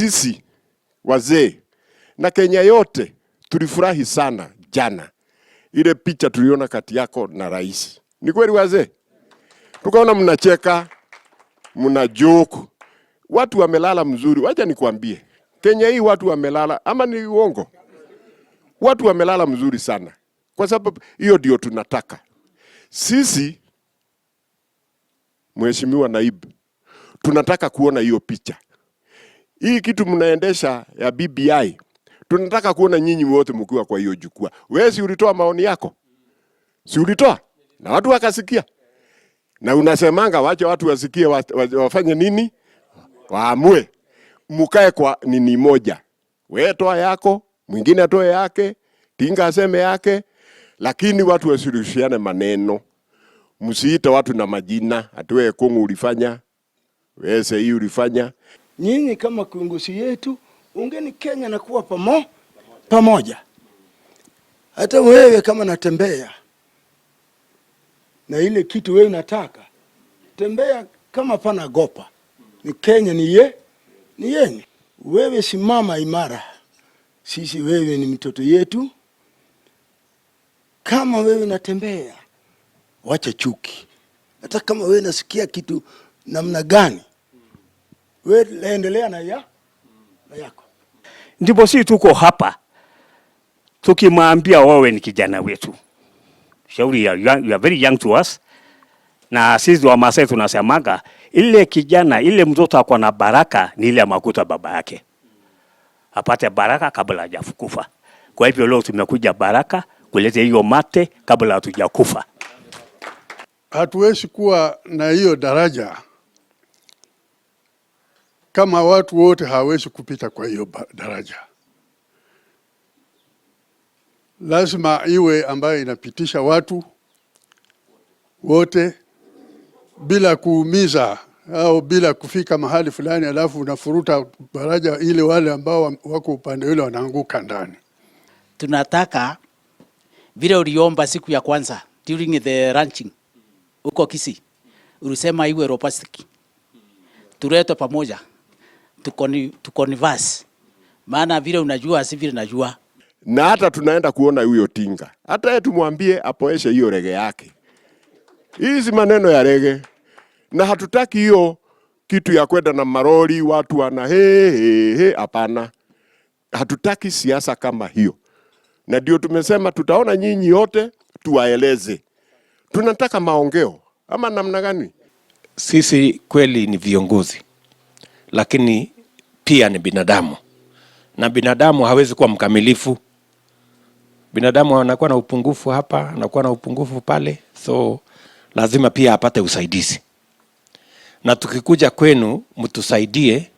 sisi wazee na Kenya yote tulifurahi sana jana ile picha tuliona kati yako na rais. Ni kweli wazee? Tukaona mnacheka, mna joke. Watu wamelala mzuri. Wacha nikwambie. Kenya hii watu wamelala ama ni uongo? Watu wamelala mzuri sana. Kwa sababu hiyo ndio tunataka. Sisi Mheshimiwa Naibu, tunataka kuona hiyo picha. Hii kitu mnaendesha ya BBI, tunataka kuona nyinyi wote mkiwa kwa hiyo jukwaa. Wewe si ulitoa maoni yako? Si ulitoa? Na watu wakasikia. Na unasemanga wacha watu wasikie wafanye nini? Waamue. Mkae kwa nini moja. Wewe toa yako, mwingine atoe yake, Tinga aseme yake, lakini watu wasirushiane maneno. Msiite watu na majina, atoe Kongo ulifanya, wewe hii ulifanya. Nyinyi kama kiongozi yetu, ungeni Kenya na kuwa pamoja. Hata wewe kama natembea na ile kitu wewe unataka, tembea kama pana gopa. Ni Kenya ni yenu. Wewe simama imara. Sisi wewe ni mtoto yetu. Kama wewe natembea, wacha chuki. Hata kama wewe nasikia kitu namna gani, wewe endelea na yako. Ndipo sisi tuko hapa tukimwambia wewe ni kijana wetu. Shauri you are very young to us. Na sisi wa Masai tunasemaga ile kijana, ile mtoto ako na baraka ni ile makuta baba yake. Apate baraka kabla hajakufa. Kwa hivyo leo tumekuja baraka kuleta hiyo mate kabla hatujakufa. Hatuwezi kuwa na hiyo daraja kama watu wote hawezi kupita kwa hiyo daraja. Lazima iwe ambayo inapitisha watu wote bila kuumiza au bila kufika mahali fulani alafu unafuruta daraja ile wale ambao wako upande ule wanaanguka ndani. Tunataka vile uliomba siku ya kwanza during the ranching uko Kisii, ulisema iwe robust. Tulete pamoja tukonverse, maana vile unajua si vile najua. Na hata tunaenda kuona huyo Tinga, hata yeye tumwambie apoeshe hiyo rege yake. Hizi maneno ya rege, na hatutaki hiyo kitu ya kwenda na maroli watu wana hapana. Hatutaki siasa kama hiyo. Na ndio tumesema tutaona nyinyi yote tuwaeleze. Tunataka maongeo ama namna gani? Sisi kweli ni viongozi, lakini pia ni binadamu. Na binadamu hawezi kuwa mkamilifu. Binadamu anakuwa na upungufu hapa, anakuwa na upungufu pale. So lazima pia apate usaidizi. Na tukikuja kwenu mtusaidie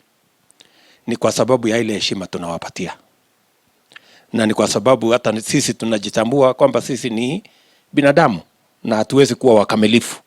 ni kwa sababu ya ile heshima tunawapatia. Na ni kwa sababu hata sisi tunajitambua kwamba sisi ni binadamu na hatuwezi kuwa wakamilifu.